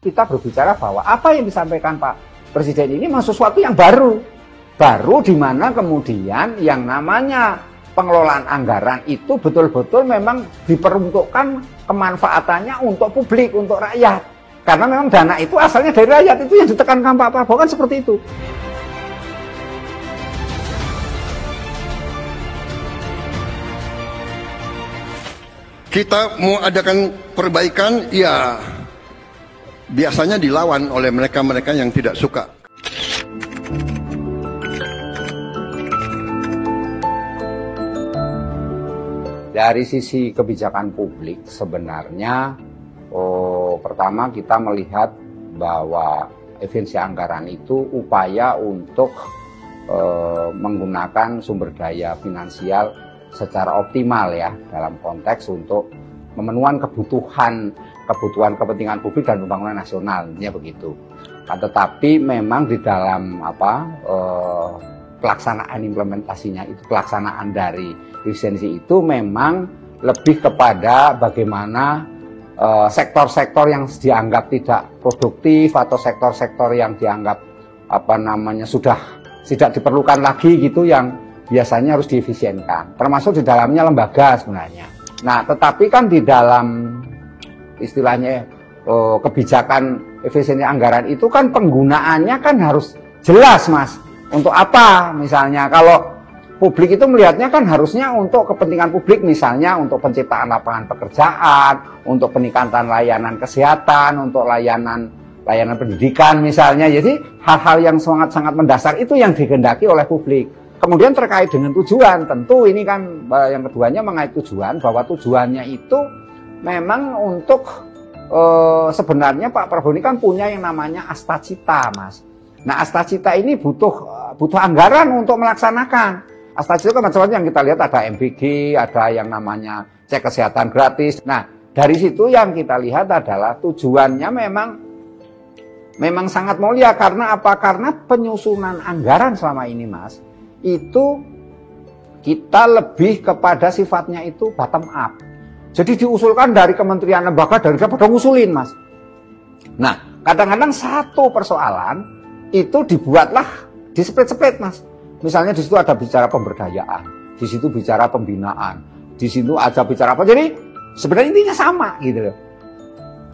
kita berbicara bahwa apa yang disampaikan Pak Presiden ini memang sesuatu yang baru di mana kemudian yang namanya pengelolaan anggaran itu betul-betul memang diperuntukkan kemanfaatannya untuk publik, untuk rakyat. Karena memang dana itu asalnya dari rakyat, itu yang ditekankan Pak Prabowo kan seperti itu. Kita mau adakan perbaikan, ya biasanya dilawan oleh mereka-mereka yang tidak suka. Dari sisi kebijakan publik sebenarnya pertama kita melihat bahwa efisiensi anggaran itu upaya untuk menggunakan sumber daya finansial secara optimal ya dalam konteks untuk memenuhi kebutuhan kepentingan publik dan pembangunan nasional, intinya begitu. Tetapi memang di dalam pelaksanaan implementasinya itu, pelaksanaan dari efisiensi itu memang lebih kepada bagaimana sektor-sektor yang dianggap tidak produktif atau sektor-sektor yang dianggap sudah tidak diperlukan lagi gitu yang biasanya harus diefisienkan, termasuk di dalamnya lembaga sebenarnya. Nah, tetapi kan di dalam istilahnya kebijakan efisiensi anggaran itu kan penggunaannya kan harus jelas, Mas. Untuk apa? Misalnya kalau publik itu melihatnya kan harusnya untuk kepentingan publik, misalnya untuk penciptaan lapangan pekerjaan, untuk peningkatan layanan kesehatan, untuk layanan pendidikan misalnya. Jadi hal-hal yang sangat-sangat mendasar itu yang dikehendaki oleh publik. Kemudian terkait dengan tujuan, tentu ini kan yang keduanya mengait tujuan, bahwa tujuannya itu memang untuk sebenarnya Pak Prabowo ini kan punya yang namanya Astacita, Mas. Nah, Astacita ini butuh anggaran untuk melaksanakan. Astacita kan macam-macam yang kita lihat, ada MBG, ada yang namanya cek kesehatan gratis. Nah, dari situ yang kita lihat adalah tujuannya memang sangat mulia. Karena apa? Karena penyusunan anggaran selama ini, Mas, itu kita lebih kepada sifatnya itu bottom up. Jadi diusulkan dari kementerian lembaga, dari pada ngusulin, Mas. Nah, kadang-kadang satu persoalan itu dibuatlah di split-split, Mas. Misalnya di situ ada bicara pemberdayaan, di situ bicara pembinaan, di situ ada bicara apa. Jadi sebenarnya intinya sama gitu loh.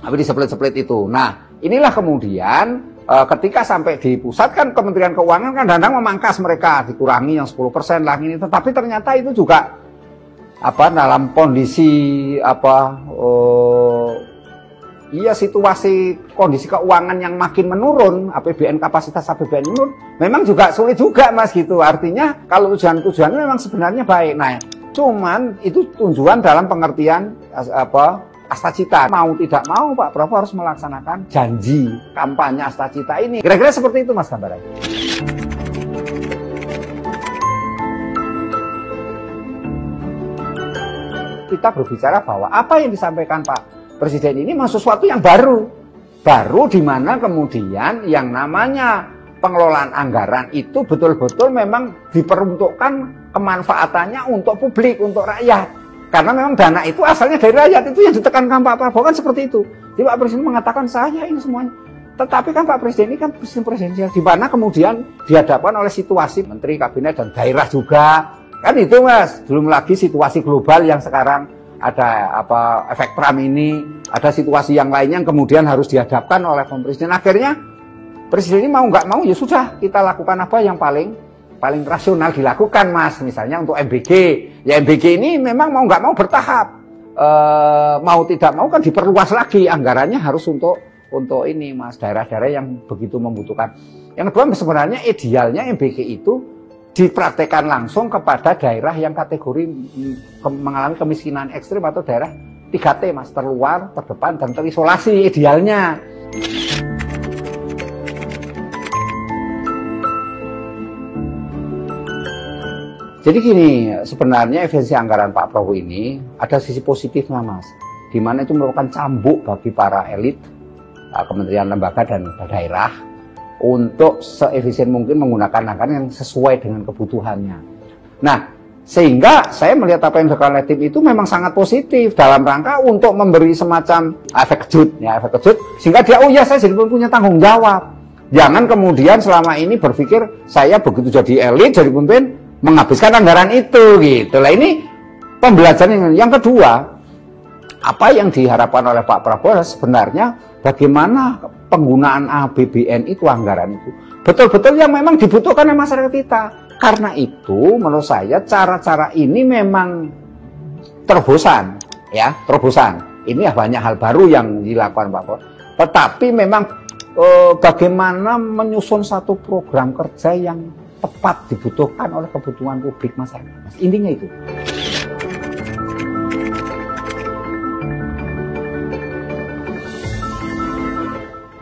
Tapi di split-split itu. Nah, inilah kemudian ketika sampai di pusat kan Kementerian Keuangan kan kadang memangkas mereka, dikurangi yang 10% lah ini. Tetapi ternyata itu juga dalam kondisi situasi kondisi keuangan yang makin menurun, kapasitas APBN menurun, memang juga sulit juga, Mas, gitu. Artinya kalau tujuannya memang sebenarnya baik. Nah, cuman itu tujuan dalam pengertian Astacita. Mau tidak mau Pak Prabowo harus melaksanakan janji kampanye Astacita ini. Kira-kira seperti itu, Mas, gambarannya. Kita berbicara bahwa apa yang disampaikan Pak Presiden ini memang sesuatu yang baru di mana kemudian yang namanya pengelolaan anggaran itu betul-betul memang diperuntukkan kemanfaatannya untuk publik, untuk rakyat. Karena memang dana itu asalnya dari rakyat, itu yang ditekankan Pak Prabowo kan seperti itu. Jadi Pak Presiden mengatakan saya ini semuanya. Tetapi kan Pak Presiden ini kan sistem presidensial, di mana kemudian dihadapkan oleh situasi menteri, kabinet, dan daerah juga. Kan itu, Mas. Belum lagi situasi global yang sekarang ada efek Trump ini, ada situasi yang lainnya yang kemudian harus dihadapkan oleh Presiden. Akhirnya Presiden ini mau nggak mau ya sudah, kita lakukan apa yang paling rasional dilakukan, Mas. Misalnya untuk MBG. Ya MBG ini memang mau nggak mau bertahap. Mau tidak mau kan diperluas lagi anggarannya harus untuk ini, Mas, daerah-daerah yang begitu membutuhkan. Yang kedua sebenarnya idealnya MBG itu dipraktekkan langsung kepada daerah yang kategori mengalami kemiskinan ekstrim atau daerah 3T, Mas, terluar, terdepan, dan terisolasi idealnya. Jadi gini, sebenarnya efisiensi anggaran Pak Prabowo ini ada sisi positifnya, Mas, di mana itu merupakan cambuk bagi para elit kementerian, lembaga, dan daerah untuk seefisien mungkin menggunakan anggaran yang sesuai dengan kebutuhannya. Nah, Sehingga saya melihat apa yang dilakukan oleh tim itu memang sangat positif dalam rangka untuk memberi semacam efek kejut, sehingga dia, oh ya saya jadi punya tanggung jawab. Jangan kemudian selama ini berpikir saya begitu jadi elit, jadi pemimpin, menghabiskan anggaran itu gitu. Lah ini pembelajaran yang kedua, apa yang diharapkan oleh Pak Prabowo sebenarnya bagaimana penggunaan APBN itu, anggaran itu betul-betul yang memang dibutuhkan oleh masyarakat kita. Karena itu menurut saya cara-cara ini memang terobosan, ya, terobosan. Ini ya banyak hal baru yang dilakukan Pak Prabowo. Tetapi memang bagaimana menyusun satu program kerja yang tepat dibutuhkan oleh kebutuhan publik masyarakat. Intinya itu.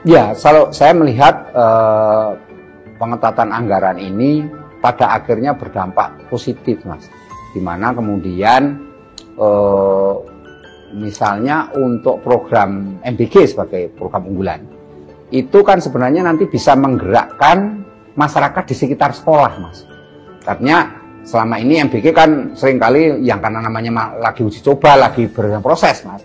Ya, kalau saya melihat pengetatan anggaran ini pada akhirnya berdampak positif, Mas. Dimana kemudian misalnya untuk program MBG sebagai program unggulan, itu kan sebenarnya nanti bisa menggerakkan masyarakat di sekitar sekolah, Mas. Artinya selama ini MBG kan seringkali yang karena namanya lagi uji coba, lagi berproses, Mas.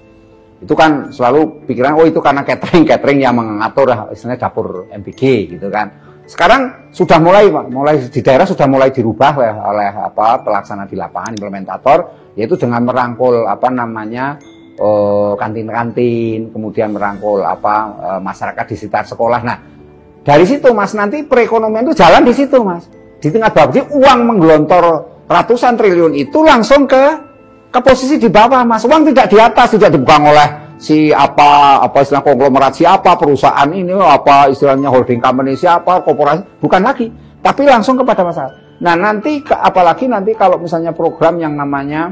Itu kan selalu pikiran, oh itu karena catering yang mengatur istilahnya dapur MBG gitu kan. Sekarang sudah mulai di daerah sudah mulai dirubah oleh pelaksana di lapangan, implementator, yaitu dengan merangkul kantin-kantin, kemudian merangkul masyarakat di sekitar sekolah. Nah, dari situ Mas nanti perekonomian itu jalan di situ, Mas. Di tengah bawah, jadi uang menggelontor ratusan triliun itu langsung ke posisi di bawah, Mas. Uang tidak di atas, tidak dibuang oleh si istilah konglomerat siapa, perusahaan ini istilahnya holding company siapa, korporasi, bukan lagi, tapi langsung kepada masyarakat. Nah, nanti apalagi nanti kalau misalnya program yang namanya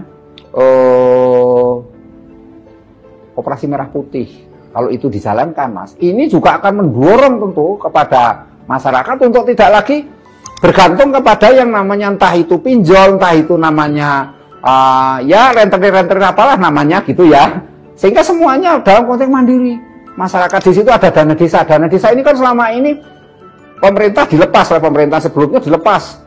Operasi Merah Putih, kalau itu dijalankan, Mas, ini juga akan mendorong tentu kepada masyarakat untuk tidak lagi bergantung kepada yang namanya entah itu pinjol, entah itu namanya ya renter apalah namanya gitu ya. Sehingga semuanya dalam konteks mandiri. Masyarakat di situ ada dana desa. Dana desa ini kan selama ini pemerintah dilepas oleh pemerintah sebelumnya dilepas.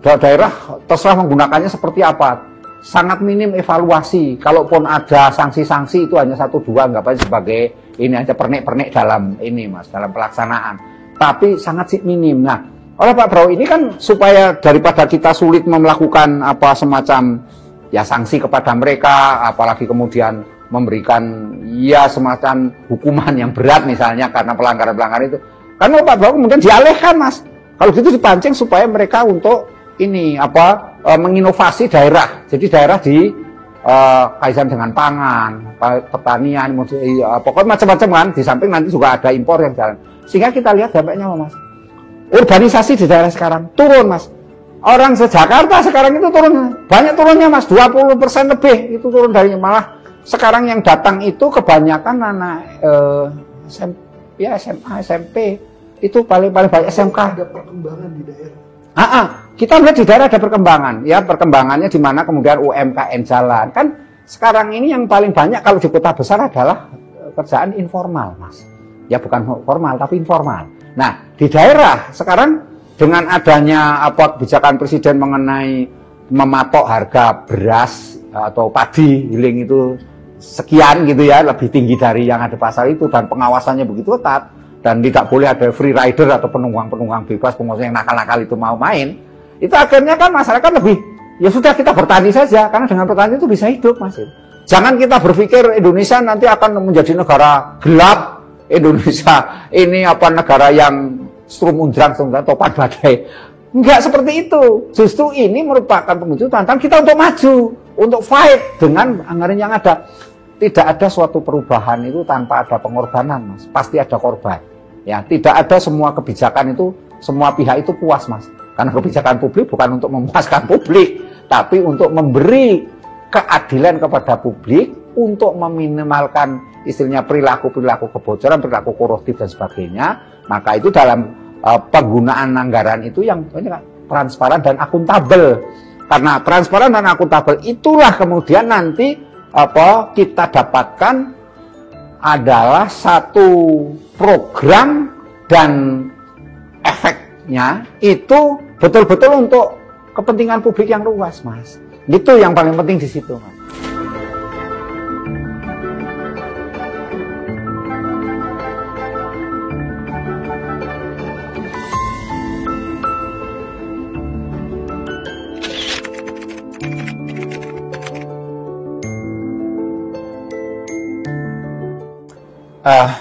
Daerah terserah menggunakannya seperti apa. Sangat minim evaluasi. Kalaupun ada sanksi-sanksi itu hanya 1-2, anggap aja sebagai ini aja pernik-pernik dalam ini, Mas, dalam pelaksanaan. Tapi sangat minim. Nah, oleh Pak Prabowo ini kan supaya daripada kita sulit melakukan semacam ya sanksi kepada mereka, apalagi kemudian memberikan ya semacam hukuman yang berat misalnya karena pelanggaran-pelanggaran itu. Karena Pak Prabowo kemudian dialihkan, Mas. Kalau gitu dipancing supaya mereka untuk ini menginovasi daerah. Jadi daerah di kaitan dengan pangan, pertanian, pokoknya macam-macam kan. Di samping nanti juga ada impor yang jalan. Sehingga kita lihat dampaknya, Mas. Urbanisasi di daerah sekarang turun, Mas. Orang se-Jakarta sekarang itu turun, banyak turunnya, Mas, 20% lebih itu turun dari malah. Sekarang yang datang itu kebanyakan anak SMA, SMP, itu paling banyak SMK. Ada perkembangan di daerah. Kita melihat di daerah ada perkembangan, ya perkembangannya di mana kemudian UMKM jalan. Kan sekarang ini yang paling banyak kalau di kota besar adalah kerjaan informal, Mas. Ya bukan formal tapi informal. Nah di daerah sekarang dengan adanya kebijakan presiden mengenai mematok harga beras atau padi giling itu sekian gitu ya, lebih tinggi dari yang ada pasar itu, dan pengawasannya begitu ketat, dan tidak boleh ada free rider atau penunggang bebas, pengusaha yang nakal-nakal itu mau main, itu akhirnya kan masyarakat lebih, ya sudah kita bertani saja, karena dengan bertani itu bisa hidup, Mas. Jangan kita berpikir Indonesia nanti akan menjadi negara gelap, Indonesia ini negara yang strum undrang, topan badai. Enggak seperti itu. Justru ini merupakan pemicu tantangan kita untuk maju, untuk fight dengan anggaran yang ada. Tidak ada suatu perubahan itu tanpa ada pengorbanan, Mas. Pasti ada korban. Ya, tidak ada semua kebijakan itu, semua pihak itu puas, Mas. Karena kebijakan publik bukan untuk memuaskan publik, tapi untuk memberi keadilan kepada publik, untuk meminimalkan istilahnya perilaku-perilaku kebocoran, perilaku koruptif dan sebagainya. Maka itu dalam penggunaan anggaran itu yang transparan dan akuntabel. Karena transparan dan akuntabel itulah kemudian nanti kita dapatkan adalah satu program dan efeknya itu betul-betul untuk kepentingan publik yang luas, Mas. Itu yang paling penting di situ, Mas.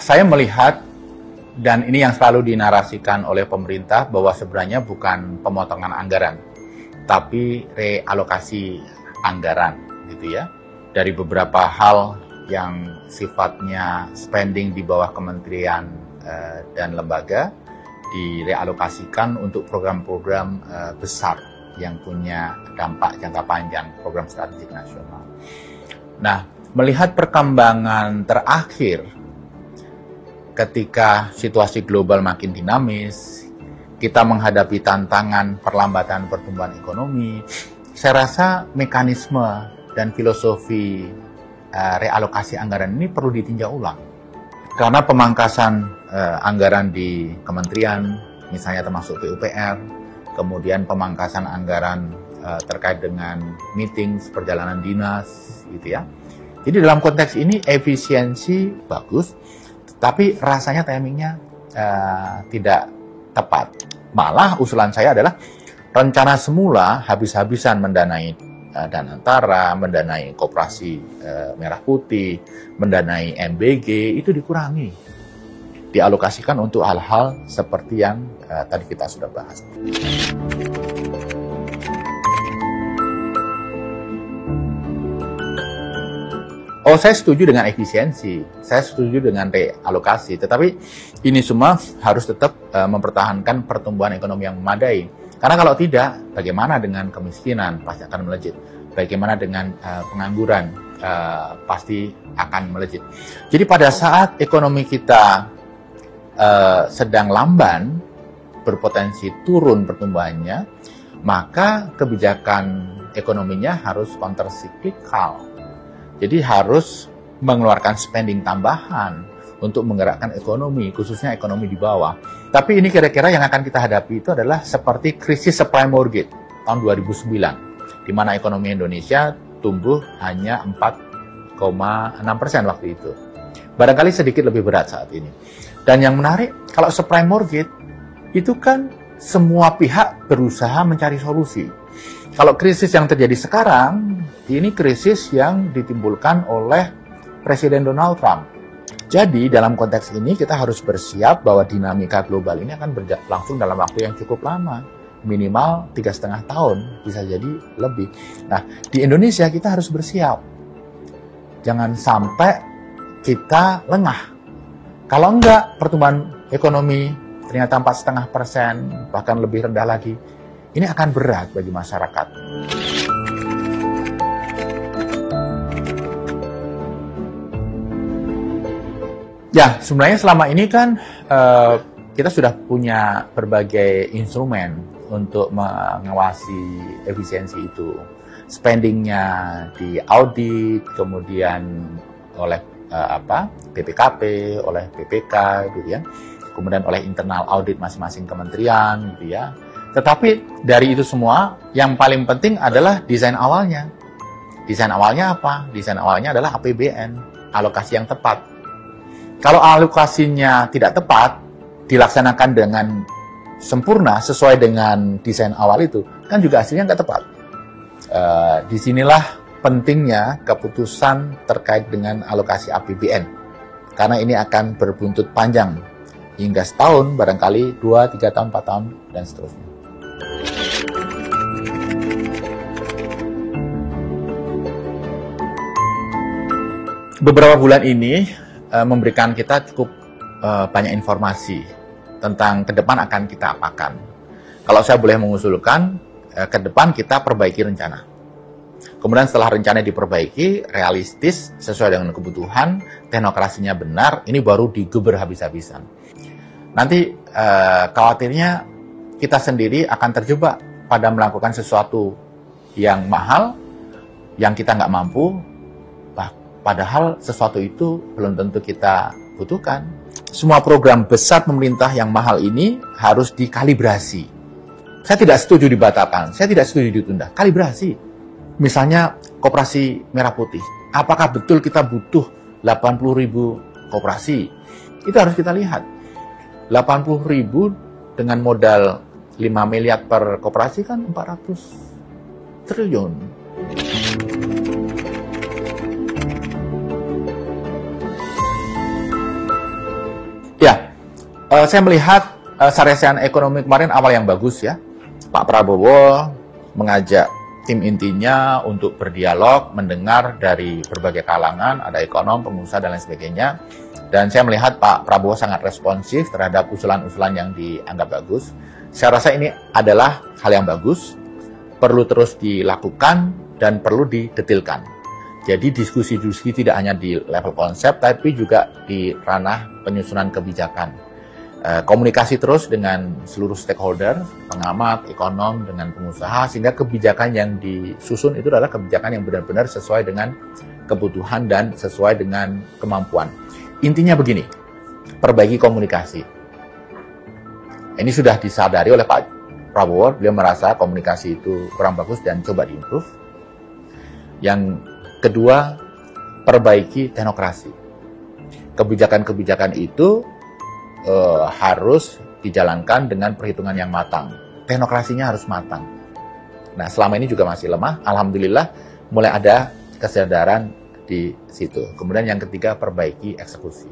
Saya melihat, dan ini yang selalu dinarasikan oleh pemerintah, bahwa sebenarnya bukan pemotongan anggaran, tapi realokasi anggaran, gitu ya. Dari beberapa hal yang sifatnya spending di bawah kementerian dan lembaga, direalokasikan untuk program-program besar yang punya dampak jangka panjang, program strategik nasional. Nah, melihat perkembangan terakhir, ketika situasi global makin dinamis, kita menghadapi tantangan perlambatan pertumbuhan ekonomi, saya rasa mekanisme dan filosofi realokasi anggaran ini perlu ditinjau ulang. Karena pemangkasan anggaran di kementerian, misalnya termasuk PUPR, kemudian pemangkasan anggaran terkait dengan meeting, perjalanan dinas, gitu ya. Jadi dalam konteks ini efisiensi bagus, tapi rasanya timingnya tidak tepat. Malah usulan saya adalah rencana semula habis-habisan mendanai Danantara, mendanai Koperasi Merah Putih, mendanai MBG, itu dikurangi. Dialokasikan untuk hal-hal seperti yang tadi kita sudah bahas. Oh, saya setuju dengan efisiensi, saya setuju dengan realokasi, tetapi ini semua harus tetap mempertahankan pertumbuhan ekonomi yang memadai. Karena kalau tidak, bagaimana dengan kemiskinan? Pasti akan melejit. Bagaimana dengan pengangguran? Pasti akan melejit. Jadi pada saat ekonomi kita sedang lamban, berpotensi turun pertumbuhannya, maka kebijakan ekonominya harus countercyclical. Jadi harus mengeluarkan spending tambahan untuk menggerakkan ekonomi, khususnya ekonomi di bawah. Tapi ini kira-kira yang akan kita hadapi itu adalah seperti krisis subprime mortgage tahun 2009, di mana ekonomi Indonesia tumbuh hanya 4,6% waktu itu. Barangkali sedikit lebih berat saat ini. Dan yang menarik, kalau subprime mortgage, itu kan semua pihak berusaha mencari solusi. Kalau krisis yang terjadi sekarang, ini krisis yang ditimbulkan oleh Presiden Donald Trump. Jadi dalam konteks ini kita harus bersiap bahwa dinamika global ini akan berlangsung dalam waktu yang cukup lama. Minimal 3,5 tahun, bisa jadi lebih. Nah, di Indonesia kita harus bersiap. Jangan sampai kita lengah. Kalau enggak, pertumbuhan ekonomi ternyata 4,5%, bahkan lebih rendah lagi. Ini akan berat bagi masyarakat. Ya, sebenarnya selama ini kan kita sudah punya berbagai instrumen untuk mengawasi efisiensi itu. Spendingnya di audit, kemudian oleh BPKP, oleh BPK, gitu ya. Kemudian oleh internal audit masing-masing kementerian, gitu ya. Tetapi dari itu semua, yang paling penting adalah desain awalnya. Desain awalnya apa? Desain awalnya adalah APBN, alokasi yang tepat. Kalau alokasinya tidak tepat, dilaksanakan dengan sempurna sesuai dengan desain awal itu, kan juga hasilnya nggak tepat. Disinilah pentingnya keputusan terkait dengan alokasi APBN. Karena ini akan berbuntut panjang, hingga setahun, barangkali 2, 3 tahun, 4 tahun, dan seterusnya. Beberapa bulan ini memberikan kita cukup banyak informasi tentang ke depan akan kita apakan. Kalau saya boleh mengusulkan, ke depan kita perbaiki rencana. Kemudian setelah rencana diperbaiki, realistis, sesuai dengan kebutuhan, teknokrasinya benar, ini baru digeber habis-habisan. Nanti khawatirnya kita sendiri akan terjebak pada melakukan sesuatu yang mahal, yang kita nggak mampu, padahal sesuatu itu belum tentu kita butuhkan. Semua program besar pemerintah yang mahal ini harus dikalibrasi. Saya tidak setuju dibatalkan, saya tidak setuju ditunda. Kalibrasi. Misalnya koperasi merah putih. Apakah betul kita butuh 80.000 koperasi? Itu harus kita lihat. 80.000 dengan modal 5 miliar per koperasi kan 400 triliun. Ya, saya melihat sarasehan ekonomi kemarin awal yang bagus ya. Pak Prabowo mengajak tim intinya untuk berdialog, mendengar dari berbagai kalangan, ada ekonom, pengusaha, dan lain sebagainya. Dan saya melihat Pak Prabowo sangat responsif terhadap usulan-usulan yang dianggap bagus. Saya rasa ini adalah hal yang bagus, perlu terus dilakukan, dan perlu didetilkan. Jadi diskusi-diskusi tidak hanya di level konsep, tapi juga di ranah penyusunan kebijakan. Komunikasi terus dengan seluruh stakeholder, pengamat, ekonom, dengan pengusaha, sehingga kebijakan yang disusun itu adalah kebijakan yang benar-benar sesuai dengan kebutuhan dan sesuai dengan kemampuan. Intinya begini, perbaiki komunikasi. Ini sudah disadari oleh Pak Prabowo, beliau merasa komunikasi itu kurang bagus dan coba diimprove. Yang kedua, perbaiki teknokrasi. Kebijakan-kebijakan itu harus dijalankan dengan perhitungan yang matang. Teknokrasinya harus matang. Nah, selama ini juga masih lemah. Alhamdulillah mulai ada kesadaran di situ. Kemudian yang ketiga, perbaiki eksekusi.